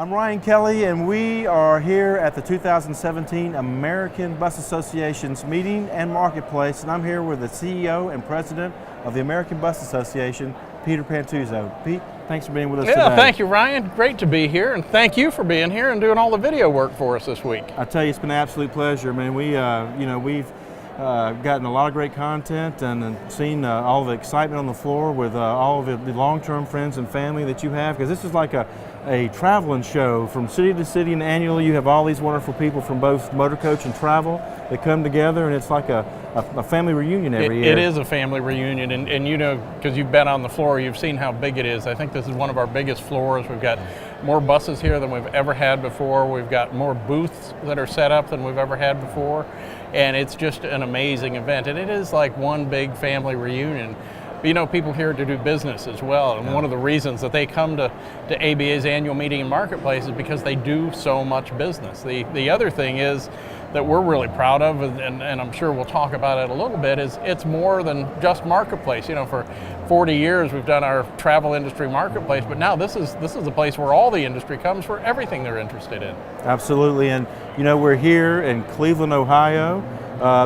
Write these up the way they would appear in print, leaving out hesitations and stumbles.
I'm Ryan Kelly, and we are here at the 2017 American Bus Association's meeting and marketplace, and I'm here with the CEO and President of the American Bus Association, Peter Pantuso. Pete, thanks for being with us today. Yeah, thank you, Ryan. Great to be here, and thank you for being here and doing all the video work for us this week. I tell you, it's been an absolute pleasure, man. We've gotten a lot of great content and seen all the excitement on the floor with all of the long-term friends and family that you have, because this is like a traveling show from city to city, and annually you have all these wonderful people from both motor coach and travel that come together, and it's like a family reunion every year. It is a family reunion, and you know, because you've been on the floor, you've seen how big it is. I think this is one of our biggest floors. We've got more buses here than we've ever had before. We've got more booths that are set up than we've ever had before, and it's just an amazing event, and it is like one big family reunion. You know, people here to do business as well, and one of the reasons that they come to ABA's annual meeting and marketplace is because they do so much business. The other thing is that we're really proud of, and I'm sure we'll talk about it a little bit, is it's more than just marketplace. You know, for 40 years we've done our travel industry marketplace, but now this is a place where all the industry comes for everything they're interested in. Absolutely, and you know, we're here in Cleveland, Ohio.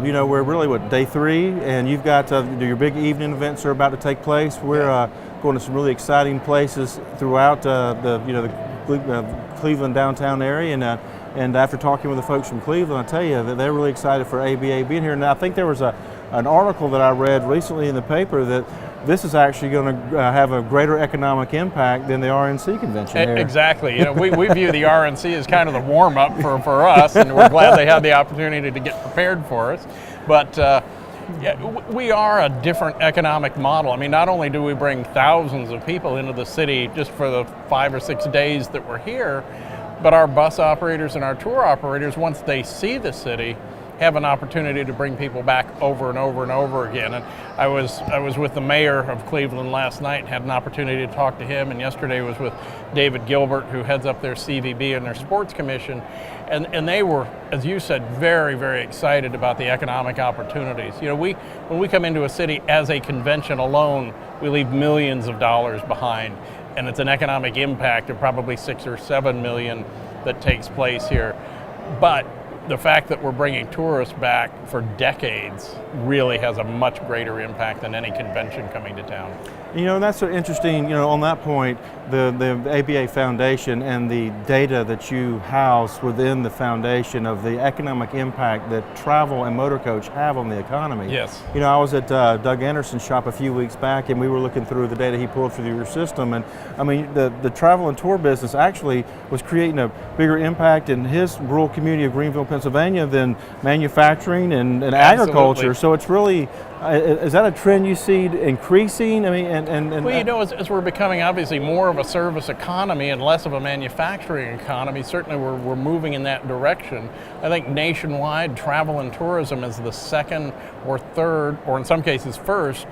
You know, we're really, day 3, and you've got your big evening events are about to take place. We're going to some really exciting places throughout the Cleveland downtown area, and after talking with the folks from Cleveland, I tell you that they're really excited for ABA being here. And I think there was an article that I read recently in the paper that this is actually going to have a greater economic impact than the RNC convention here. Exactly. You know, we view the RNC as kind of the warm-up for us, and we're glad they had the opportunity to get prepared for us. But we are a different economic model. I mean, not only do we bring thousands of people into the city just for the 5 or 6 days that we're here, but our bus operators and our tour operators, once they see the city, have an opportunity to bring people back over and over and over again. And I was with the mayor of Cleveland last night and had an opportunity to talk to him, and yesterday was with David Gilbert, who heads up their CVB and their sports commission, and they were, as you said, very, very excited about the economic opportunities. You know, when we come into a city as a convention alone, we leave millions of dollars behind, and it's an economic impact of probably 6 or 7 million that takes place here. But the fact that we're bringing tourists back for decades really has a much greater impact than any convention coming to town. You know, that's so interesting, you know, on that point, the ABA Foundation and the data that you house within the foundation of the economic impact that travel and motor coach have on the economy. Yes. You know, I was at Doug Anderson's shop a few weeks back, and we were looking through the data he pulled through your system, and I mean, the travel and tour business actually was creating a bigger impact in his rural community of Greenville, Pennsylvania than manufacturing and agriculture. So it's really, is that a trend you see increasing? I mean, well, you know, as we're becoming obviously more of a service economy and less of a manufacturing economy, certainly we're moving in that direction. I think nationwide travel and tourism is the second or third, or in some cases first,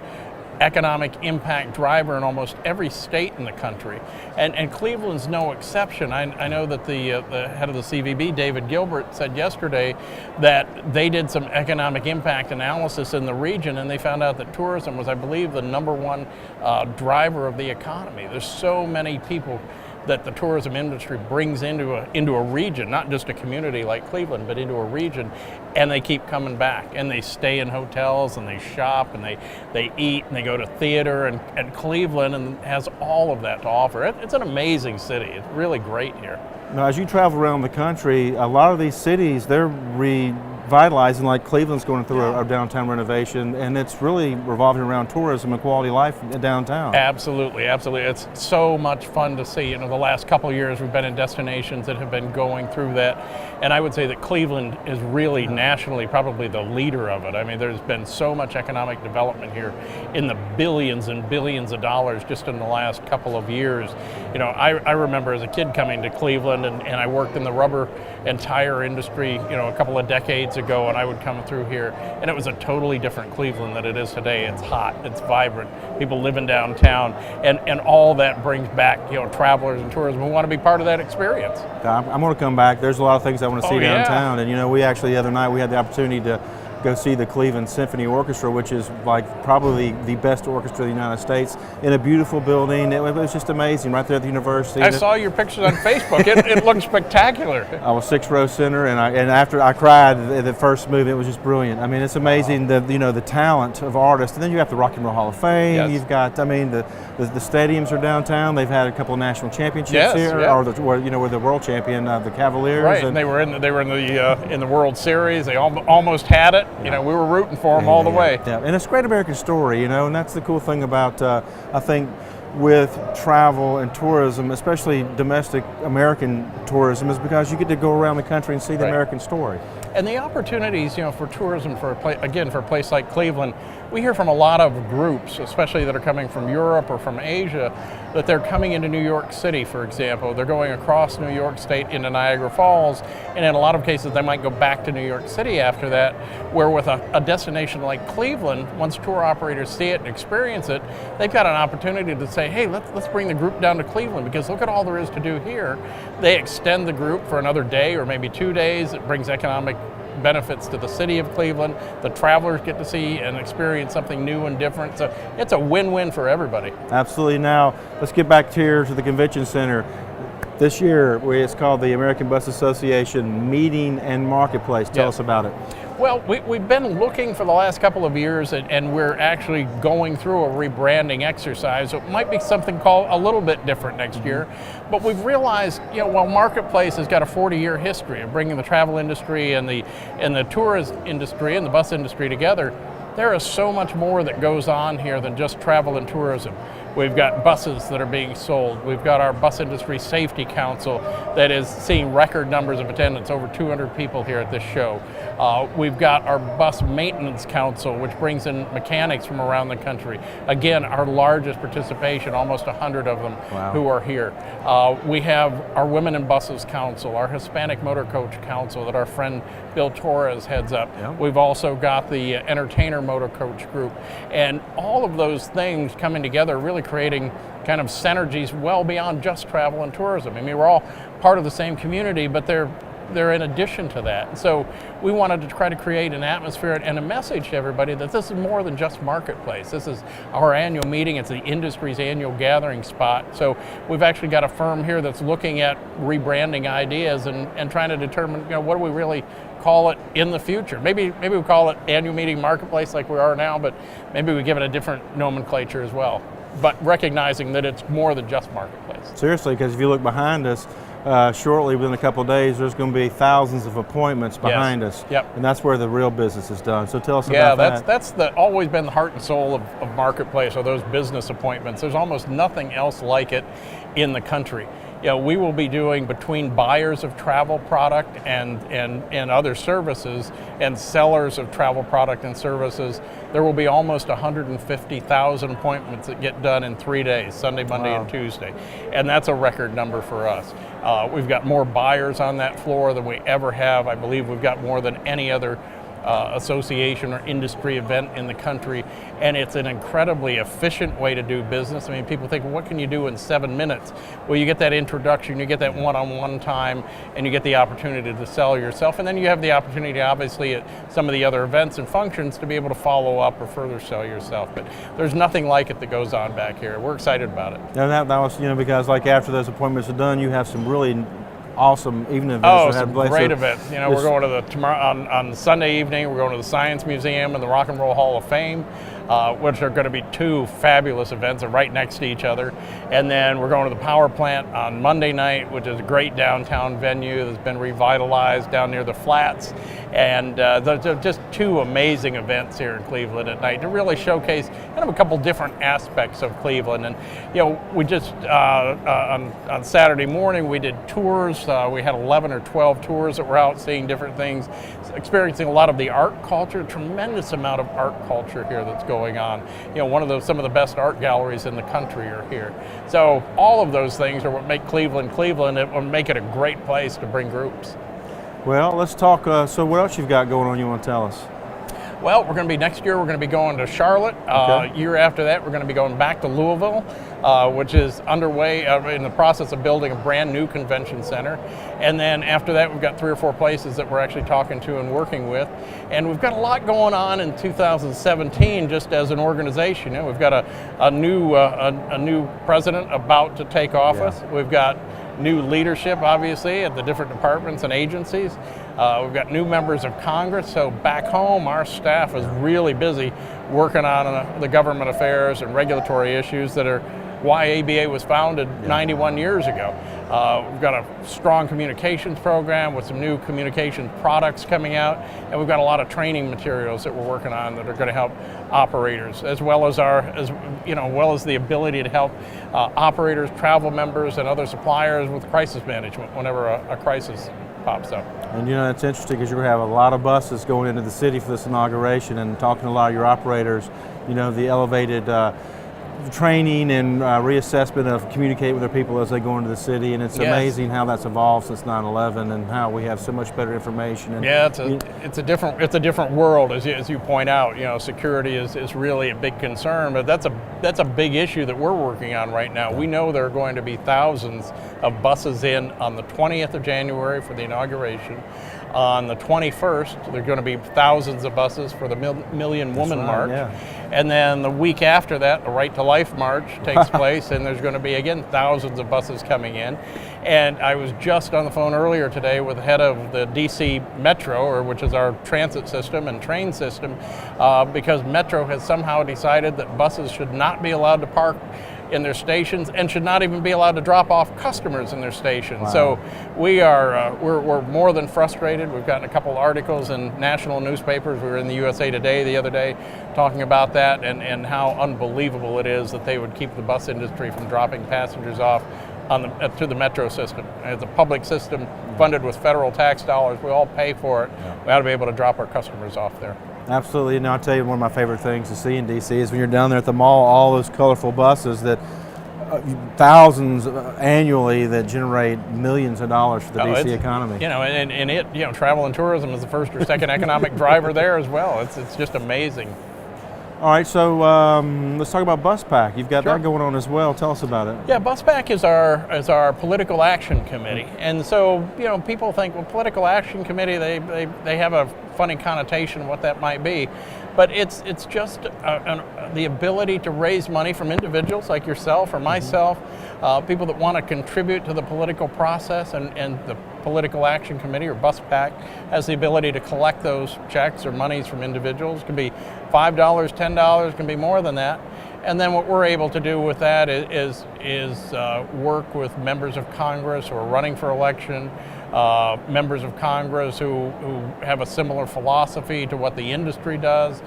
economic impact driver in almost every state in the country, and Cleveland's no exception. I know that the head of the CVB, David Gilbert, said yesterday that they did some economic impact analysis in the region, and they found out that tourism was, I believe, the #1 driver of the economy. There's so many people that the tourism industry brings into a region, not just a community like Cleveland, but into a region, and they keep coming back, and they stay in hotels, and they shop, and they eat, and they go to theater, and Cleveland and has all of that to offer. It's an amazing city. It's really great here. Now, as you travel around the country, a lot of these cities, they're revitalizing, like Cleveland's going through a downtown renovation, and it's really revolving around tourism and quality of life downtown. Absolutely, absolutely. It's so much fun to see. You know, the last couple of years we've been in destinations that have been going through that, and I would say that Cleveland is really nationally probably the leader of it. I mean, there's been so much economic development here in the billions and billions of dollars just in the last couple of years. You know, I remember as a kid coming to Cleveland, and I worked in the rubber and tire industry, you know, a couple of decades ago, and I would come through here, and it was a totally different Cleveland than it is today. It's hot, it's vibrant, people living downtown, and all that brings back, you know, travelers and tourism who want to be part of that experience. I'm going to come back. There's a lot of things I want to see downtown, and you know, we actually the other night we had the opportunity to go see the Cleveland Symphony Orchestra, which is like probably the best orchestra in the United States, in a beautiful building. It was just amazing right there at the university. I saw your pictures on Facebook. It looked spectacular. I was 6th row center, and after I cried at the first movie, it was just brilliant. I mean, it's amazing the talent of artists. And then you have the Rock and Roll Hall of Fame. Yes. You've got, I mean, the stadiums are downtown. They've had a couple of national championships Yes, here, yeah. we're the world champion, the Cavaliers. Right, and they were in the World Series. They almost had it. You know, we were rooting for them all the way. Yeah, and it's a great American story, and that's the cool thing about I think with travel and tourism, especially domestic American tourism, is because you get to go around the country and see the American story. And the opportunities, for tourism for a place like Cleveland, we hear from a lot of groups, especially that are coming from Europe or from Asia, that they're coming into New York City, for example. They're going across New York State into Niagara Falls, and in a lot of cases they might go back to New York City after that, where with a destination like Cleveland, once tour operators see it and experience it, they've got an opportunity to say, hey, let's bring the group down to Cleveland, because look at all there is to do here. They extend the group for another day or maybe 2 days. It brings economic benefits to the city of Cleveland. The travelers get to see and experience something new and different. So it's a win-win for everybody. Absolutely. Now, let's get back here to the convention center. This year, it's called the American Bus Association Meeting and Marketplace. Tell us about it. Well, we've been looking for the last couple of years, and we're actually going through a rebranding exercise. So it might be something called a little bit different next year. But we've realized, while Marketplace has got a 40-year history of bringing the travel industry and the tourist industry and the bus industry together, there is so much more that goes on here than just travel and tourism. We've got buses that are being sold. We've got our Bus Industry Safety Council that is seeing record numbers of attendance, over 200 people here at this show. We've got our Bus Maintenance Council, which brings in mechanics from around the country. Again, our largest participation, almost 100 of them who are here. We have our Women in Buses Council, our Hispanic Motor Coach Council that our friend Bill Torres heads up. Yep. We've also got the Entertainer Motor Coach Group. And all of those things coming together, really creating kind of synergies well beyond just travel and tourism. I mean, we're all part of the same community, but they're in addition to that. So we wanted to try to create an atmosphere and a message to everybody that this is more than just Marketplace. This is our annual meeting. It's the industry's annual gathering spot. So we've actually got a firm here that's looking at rebranding ideas and trying to determine, what do we really call it in the future. Maybe we call it annual meeting Marketplace like we are now, but maybe we give it a different nomenclature as well. But recognizing that it's more than just Marketplace. Seriously, because if you look behind us, shortly, within a couple of days, there's going to be thousands of appointments behind us. Yep. And that's where the real business is done. So tell us about that. Yeah, that's always been the heart and soul of Marketplace, are those business appointments. There's almost nothing else like it in the country. We will be doing, between buyers of travel product and other services and sellers of travel product and services, there will be almost 150,000 appointments that get done in 3 days, Sunday, Monday, and Tuesday. And that's a record number for us. We've got more buyers on that floor than we ever have. I believe we've got more than any other association or industry event in the country, and it's an incredibly efficient way to do business. I mean, people think, well, what can you do in 7 minutes? Well, you get that introduction, you get that one-on-one time, and you get the opportunity to sell yourself, and then you have the opportunity, obviously, at some of the other events and functions to be able to follow up or further sell yourself. But there's nothing like it that goes on back here. We're excited about it. And that was, because like after those appointments are done, you have some really awesome evening events. Some great events. We're going to tomorrow on Sunday evening. We're going to the Science Museum and the Rock and Roll Hall of Fame, which are going to be two fabulous events. They're right next to each other. And then we're going to the Power Plant on Monday night, which is a great downtown venue that's been revitalized down near the Flats. And they're just two amazing events here in Cleveland at night to really showcase kind of a couple different aspects of Cleveland. And we just on Saturday morning we did tours. We had 11 or 12 tours that were out seeing different things, experiencing a lot of the art culture. Tremendous amount of art culture here that's going on. Some of the best art galleries in the country are here. So all of those things are what make Cleveland Cleveland. It will make it a great place to bring groups. Well, let's talk. So what else you've got going on you want to tell us? Well, next year we're going to be going to Charlotte. Year after that, we're going to be going back to Louisville. which is underway in the process of building a brand new convention center. And then after that, we've got 3 or 4 places that we're actually talking to and working with. And we've got a lot going on in 2017 just as an organization. We've got a new president about to take office. Yeah. We've got new leadership, obviously, at the different departments and agencies. We've got new members of Congress. So back home, our staff is really busy working on the government affairs and regulatory issues that are why ABA was founded 91 years ago. We've got a strong communications program with some new communications products coming out, and we've got a lot of training materials that we're working on that are going to help operators, as well as the ability to help operators, travel members, and other suppliers with crisis management whenever a crisis pops up. And it's interesting because you're going to have a lot of buses going into the city for this inauguration, and talking to a lot of your operators, the elevated training and reassessment of communicating with their people as they go into the city, and it's amazing how that's evolved since 9/11 and how we have so much better information. And it's a different world, as you point out. Security is really a big concern, but that's a big issue that we're working on right now. We know there are going to be thousands of buses in on the 20th of January for the inauguration. On the 21st, there are going to be thousands of buses for the Million Woman March. Yeah. And then the week after that, the Right to Life March takes place, and there's going to be, again, thousands of buses coming in. And I was just on the phone earlier today with the head of the DC Metro, which is our transit system and train system, because Metro has somehow decided that buses should not be allowed to park in their stations and should not even be allowed to drop off customers in their stations. Wow. So we're more than frustrated. We've gotten a couple articles in national newspapers. We were in the USA Today the other day talking about that and how unbelievable it is that they would keep the bus industry from dropping passengers off to the metro system. It's a public system funded with federal tax dollars. We all pay for it. Yeah. We ought to be able to drop our customers off there. Absolutely, and I'll tell you, one of my favorite things to see in DC is when you're down there at the mall, all those colorful buses that thousands annually that generate millions of dollars for the DC economy. Travel and tourism is the first or second economic driver there as well. It's just amazing. All right, so let's talk about BusPAC. You've got that going on as well. Tell us about it. Yeah, BusPAC is our political action committee, and so people think, well, political action committee, they have a funny connotation of what that might be, but it's just the ability to raise money from individuals like yourself or myself, people that want to contribute to the political process, and the Political Action Committee, or BusPAC, has the ability to collect those checks or monies from individuals. It can be $5, $10, can be more than that. And then what we're able to do with that is work with members of Congress who are running for election, members of Congress who have a similar philosophy to what the industry does,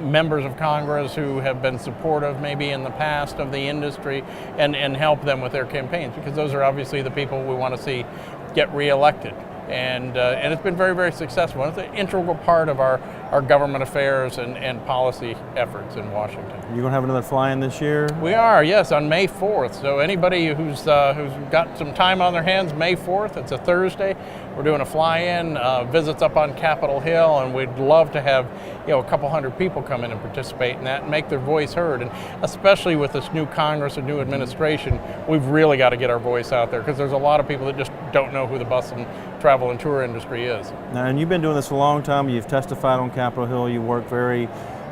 members of Congress who have been supportive maybe in the past of the industry, and help them with their campaigns, because those are obviously the people we want to see get reelected. And it's been very, very successful. It's an integral part of our government affairs and policy efforts in Washington. You're going to have another fly-in this year? We are, yes, on May 4th. So anybody who's got some time on their hands, May 4th, it's a Thursday, we're doing a fly-in, visits up on Capitol Hill, and we'd love to have a couple hundred people come in and participate in that and make their voice heard. And especially with this new Congress and new administration, we've really got to get our voice out there, because there's a lot of people that just don't know who the bus and travel and tour industry is. Now, and you've been doing this a long time. You've testified on Capitol Hill. You work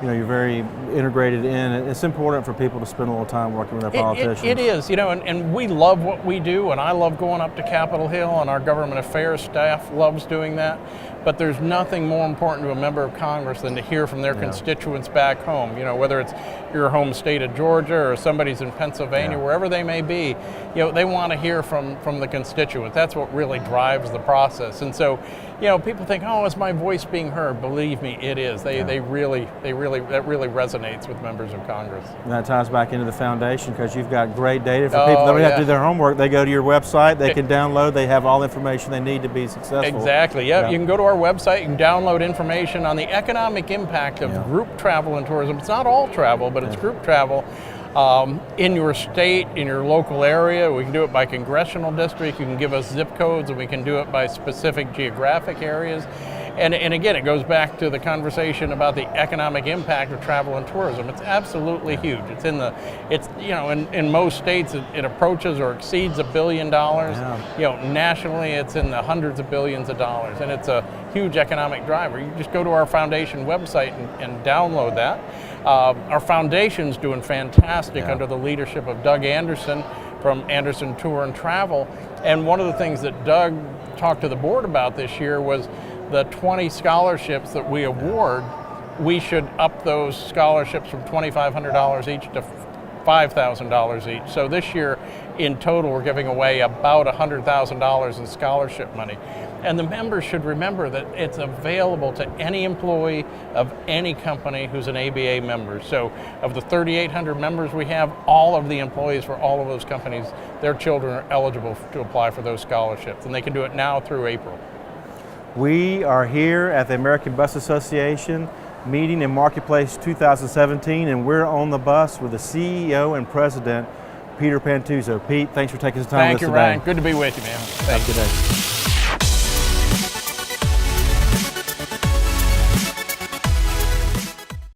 you're very integrated in it. It's important for people to spend a little time working with their politicians. It is, and we love what we do, and I love going up to Capitol Hill, and our government affairs staff loves doing that. But there's nothing more important to a member of Congress than to hear from their constituents back home. Whether it's your home state of Georgia or somebody's in Pennsylvania, wherever they may be, they want to hear from the constituents. That's what really drives the process. And so, people think, oh, is my voice being heard? Believe me, it is. That really resonates with members of Congress. And that ties back into the foundation, because you've got great data for people that don't have to do their homework. They go to your website, they can download, they have all the information they need to be successful. Exactly, you can go to our website, you can download information on the economic impact of group travel and tourism. It's not all travel, but it's group travel. In your state, in your local area. We can do it by congressional district. You can give us zip codes, and we can do it by specific geographic areas. And again, it goes back to the conversation about the economic impact of travel and tourism. It's absolutely huge. It's in most states it approaches or exceeds $1 billion. Yeah. Nationally it's in the hundreds of billions of dollars, and it's a huge economic driver. You just go to our foundation website and download that. Our foundation's doing fantastic under the leadership of Doug Anderson from Anderson Tour and Travel. And one of the things that Doug talked to the board about this year was the 20 scholarships that we award. We should up those scholarships from $2,500 each to $5,000 each. So this year, in total, we're giving away about $100,000 in scholarship money. And the members should remember that it's available to any employee of any company who's an ABA member. So of the 3,800 members we have, all of the employees for all of those companies, their children are eligible to apply for those scholarships. And they can do it now through April. We are here at the American Bus Association meeting in Marketplace 2017, and we're on the bus with the CEO and President, Peter Pantuso. Pete, thanks for taking the time with us today. Thank you, Ryan. Good to be with you, man. Have a good day.